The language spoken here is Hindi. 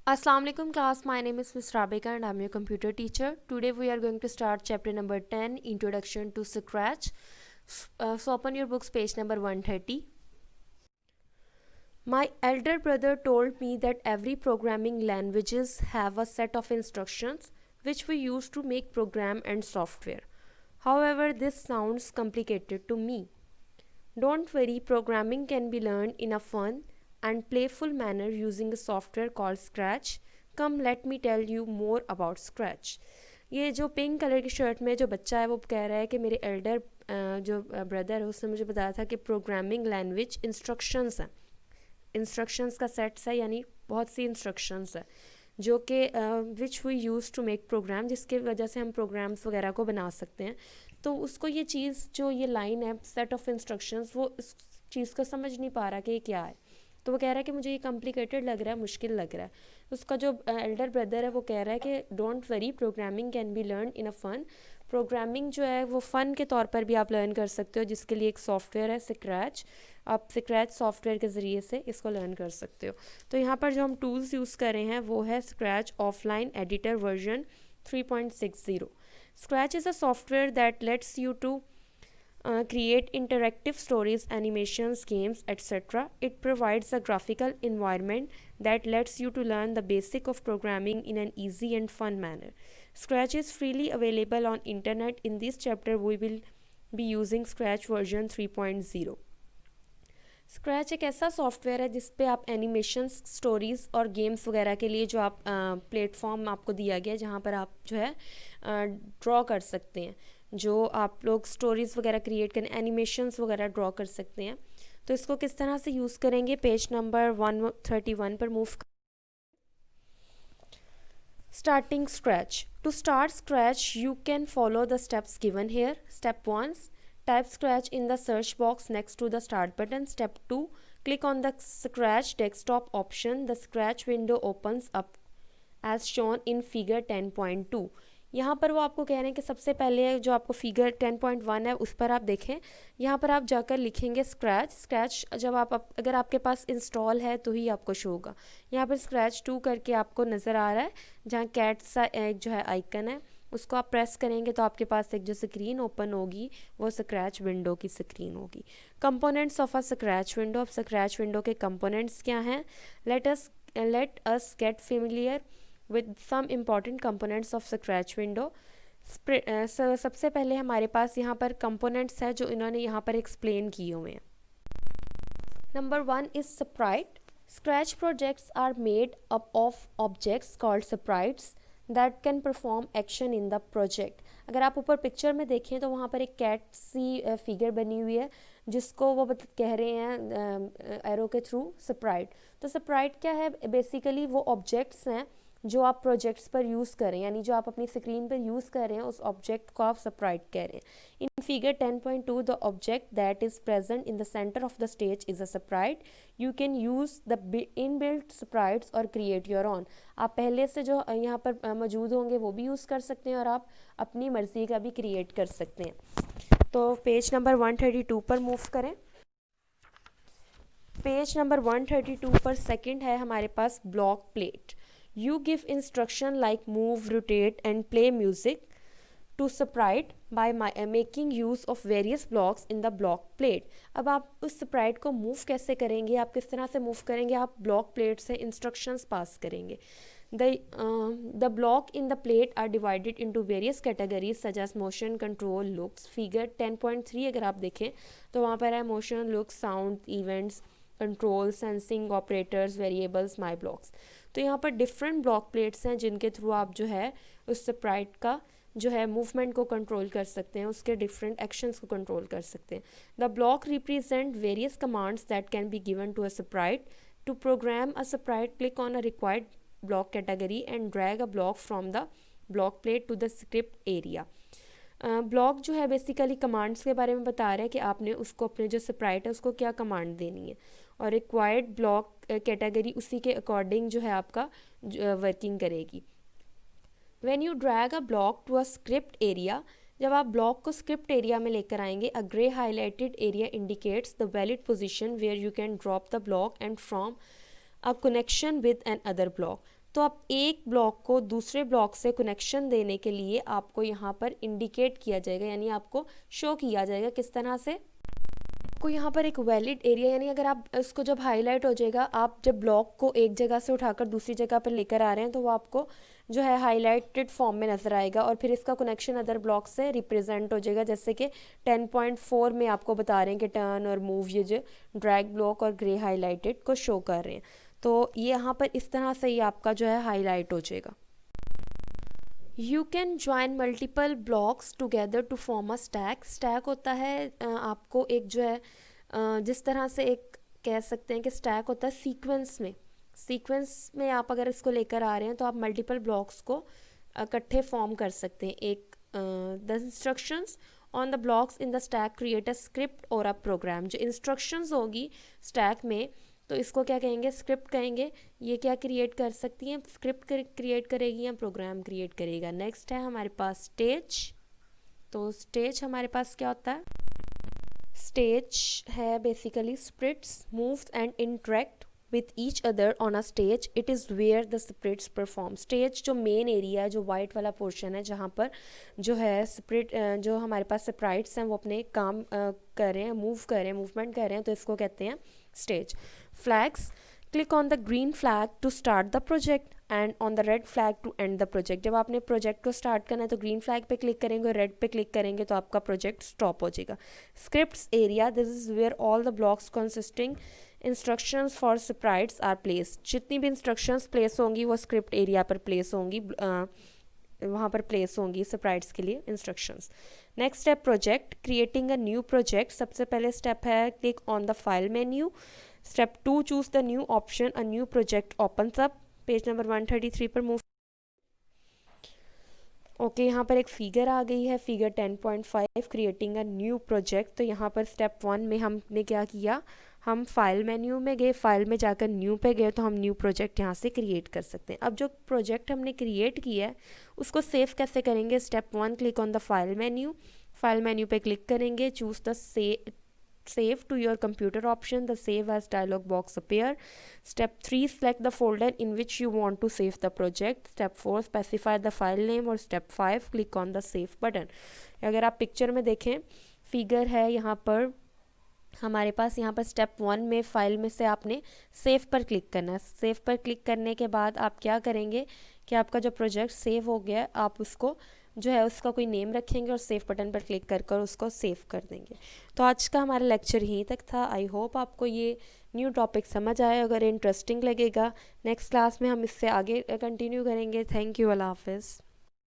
Assalamu alaikum class, my name is Ms. Rabika and I'm your computer teacher. Today we are going to start chapter number 10, Introduction to Scratch. So open your books, page number 130. My elder brother told me that every programming languages have a set of instructions which we use to make program and software. However, this sounds complicated to me. Don't worry, programming can be learned in a fun and playful manner using a software called Scratch. Come let me tell you more about Scratch. ये जो पिंक कलर की शर्ट में जो बच्चा है वो कह रहा है कि मेरे एल्डर जो ब्रदर है उसने मुझे बताया था कि प्रोग्रामिंग लैंग्वेज इंस्ट्रक्शंस हैं, इंस्ट्रक्शंस का सेट्स है, यानी बहुत सी इंस्ट्रक्शंस है जो कि which we use to make program, जिसके वजह से हम प्रोग्राम्स वगैरह को बना सकते हैं. तो उसको ये चीज़ जो ये लाइन है सेट ऑफ इंस्ट्रक्शंस, वो इस चीज़ को समझ नहीं पा रहा कि ये क्या है. तो वो कह रहा है कि मुझे ये कॉम्प्लिकेटेड लग रहा है, मुश्किल लग रहा है. उसका जो एल्डर ब्रदर है वो कह रहा है कि don't worry, programming can be learn in a fun. Programming जो है वो फ़न के तौर पर भी आप लर्न कर सकते हो, जिसके लिए एक सॉफ्टवेयर है स्क्रैच. आप स्क्रैच सॉफ्टवेयर के ज़रिए से इसको लर्न कर सकते हो. तो यहाँ पर जो हम टूल्स यूज़ कर रहे हैं वो है scratch offline editor version 3.60. Scratch is a software that lets you to create interactive stories, animations, games, etc. It provides a graphical environment that lets you to learn the basic of programming in an easy and fun manner. Scratch is freely available on internet. In this chapter, we will be using Scratch version 3.0. Scratch एक ऐसा सॉफ्टवेयर है जिस पे आप एनिमेशन, स्टोरीज़ और गेम्स वगैरह के लिए जो आप प्लेटफॉर्म आपको दिया गया है जहाँ पर आप जो है ड्रॉ कर सकते हैं, जो आप लोग स्टोरीज़ वगैरह क्रिएट करें, एनिमेशंस वगैरह ड्रॉ कर सकते हैं. तो इसको किस तरह से यूज़ करेंगे, पेज नंबर 131 पर move. Starting scratch. To start scratch you can follow the steps given here. Step 1, type Scratch in the search box next to the start button. Step 2, click on the Scratch desktop option. The Scratch window opens up as shown in figure 10.2. यहाँ पर वो आपको कह रहे हैं कि सबसे पहले जो आपको फिगर 10.1 है उस पर आप देखें. यहाँ पर आप जाकर लिखेंगे स्क्रैच. स्क्रैच जब अगर आपके पास इंस्टॉल है तो ही आपको शो होगा. यहाँ पर स्क्रैच 2 करके आपको नज़र आ रहा है, जहाँ कैट सा एक जो है आइकन है उसको आप प्रेस करेंगे तो आपके पास एक जो स्क्रीन ओपन होगी वो स्क्रैच विंडो की स्क्रीन होगी. Components of a scratch window. अब स्क्रैच विंडो के कंपोनेंट्स क्या हैं? Let us get familiar with some important components of scratch window. सबसे पहले हमारे पास यहाँ पर कंपोनेंट्स है जो इन्होंने यहाँ पर एक्सप्लेन किए हुए हैं. Number 1 is sprite. Scratch projects are made up of objects called sprites that can perform action in the project. अगर आप ऊपर पिक्चर में देखें तो वहाँ पर एक कैट सी फिगर बनी हुई है जिसको वो कह रहे हैं एरो के थ्रू स्प्राइट. तो स्प्राइट क्या है? बेसिकली वो ऑब्जेक्ट्स हैं जो आप प्रोजेक्ट्स पर यूज़ करें, यानी जो आप अपनी स्क्रीन पर यूज़ कर रहे हैं उस ऑब्जेक्ट को आप स्प्राइट कह रहे हैं. In figure 10.2 the object that is present in the centre of the stage is a Sprite. You can use the inbuilt sprites और क्रिएट योर ओन. आप पहले से जो यहाँ पर मौजूद होंगे वो भी यूज़ कर सकते हैं और आप अपनी मर्ज़ी का भी क्रिएट कर सकते हैं. तो पेज नंबर 132 पर मूव करें. पेज नंबर 132 पर सेकंड है हमारे पास block plate. You give instruction like move, rotate and play music to sprite by making use of various blocks in the block plate. अब आप उस sprite को move कैसे करेंगे, आप किस तरह से move करेंगे? आप block plate से instructions pass करेंगे. The block in the plate are divided into various categories such as motion, control, looks. Figure 10.3 अगर आप देखें तो वहाँ पर है motion, looks, sound, events, control, sensing, operators, variables, my blocks. तो यहाँ पर डिफरेंट ब्लॉक प्लेट्स हैं जिनके थ्रू आप जो है उस स्प्राइट का जो है मूवमेंट को कंट्रोल कर सकते हैं, उसके डिफरेंट एक्शंस को कंट्रोल कर सकते हैं. The block represent various commands that can be given to a sprite. To program a sprite, click on a required block category and drag a block from the block plate to the script area. Block जो है बेसिकली कमांड्स के बारे में बता रहा है कि आपने उसको अपने जो स्प्राइट है उसको क्या कमांड देनी है, और रिक्वायर्ड ब्लॉक कैटेगरी उसी के अकॉर्डिंग जो है आपका वर्किंग करेगी. When you drag a block to a script area, जब आप ब्लॉक को स्क्रिप्ट एरिया में लेकर आएंगे, a grey highlighted area indicates the valid position where you can drop the block and from a connection with another block. तो अब एक ब्लॉक को दूसरे ब्लॉक से कनेक्शन देने के लिए आपको यहाँ पर इंडिकेट किया जाएगा, यानी आपको शो किया जाएगा किस तरह से। आपको यहाँ पर एक वैलिड एरिया, यानी अगर आप इसको जब हाईलाइट हो जाएगा, आप जब ब्लॉक को एक जगह से उठाकर दूसरी जगह पर लेकर आ रहे हैं तो वो आपको जो है हाईलाइटेड फॉर्म में नज़र आएगा और फिर इसका कनेक्शन अदर ब्लॉक से रिप्रेजेंट हो जाएगा। जैसे कि 10.4 में आपको बता रहे हैं कि टर्न और मूव, ये जो ड्रैग ब्लॉक और ग्रे हाईलाइटेड को शो कर रहे हैं, तो ये यहाँ पर इस तरह से ही आपका जो है हाईलाइट हो जाएगा। You can join multiple blocks together to form a stack. Stack होता है आपको एक जो है जिस तरह से एक कह सकते हैं कि स्टैक होता है सीक्वेंस में आप अगर इसको लेकर आ रहे हैं तो आप मल्टीपल ब्लॉक्स को इकट्ठे फॉर्म कर सकते हैं। एक the instructions on the blocks in the stack create a script और अ प्रोग्राम। जो इंस्ट्रक्शंस होगी स्टैक में तो इसको क्या कहेंगे, स्क्रिप्ट कहेंगे। ये क्या क्रिएट कर सकती हैं, स्क्रिप्ट क्रिएट करेगी या प्रोग्राम क्रिएट करेगा। नेक्स्ट है हमारे पास स्टेज। तो स्टेज हमारे पास क्या होता है, स्टेज है basically स्प्रिट्स moves and interact with each other on a stage. It is where the spirits perform. Stage जो मेन एरिया है, जो वाइट वाला पोर्शन है, जहाँ पर जो है स्प्रिट जो हमारे पास स्प्राइट्स हैं वो अपने काम कर रहे हैं, मूव कर रहे हैं, मूवमेंट कर रहे हैं, तो इसको कहते हैं stage. Flags, click on the green flag to start the project and on the red flag to end the project. जब आपने प्रोजेक्ट को स्टार्ट करना है तो ग्रीन फ्लैग पे क्लिक करेंगे और रेड पे क्लिक करेंगे तो आपका प्रोजेक्ट स्टॉप हो जाएगा। Scripts area, this is where all the blocks consisting instructions for sprites are place. जितनी भी इंस्ट्रक्शंस प्लेस होंगी वो स्क्रिप्ट एरिया पर प्लेस होंगी, वहाँ पर प्लेस होंगी स्प्राइट्स के लिए instructions. Next step project, creating a new project. सबसे पहले स्टेप है click on the file menu. Step 2, choose the new option, a new project opens up. Page number 133 पर मूव। ओके, यहाँ पर एक फिगर आ गई है, figure 10.5, creating a new project. तो यहाँ पर स्टेप 1 में हमने क्या किया, हम फाइल मेन्यू में गए, फाइल में जाकर न्यू पे गए तो हम न्यू प्रोजेक्ट यहाँ से क्रिएट कर सकते हैं। अब जो प्रोजेक्ट हमने क्रिएट किया है उसको सेव कैसे करेंगे। Step 1, click on the file menu. File menu पे क्लिक करेंगे, choose the save to your computer option. The save as dialog box appear. Step 3, select the folder in which you want to save the project. Step 4, specify the file name. और step 5, click on the save button. अगर आप पिक्चर में देखें, फिगर है यहाँ पर हमारे पास, यहाँ पर स्टेप 1 में फाइल में से आपने सेव पर क्लिक करना है। सेव पर क्लिक करने के बाद आप क्या करेंगे कि आपका जो प्रोजेक्ट सेव हो गया आप उसको जो है उसका कोई नेम रखेंगे और सेव बटन पर क्लिक कर कर उसको सेव कर देंगे। तो आज का हमारा लेक्चर यहीं तक था। आई होप आपको ये न्यू टॉपिक समझ आए। अगर इंटरेस्टिंग लगेगा नेक्स्ट क्लास में हम इससे आगे कंटिन्यू करेंगे। थैंक यू, अल्लाह हाफिज़।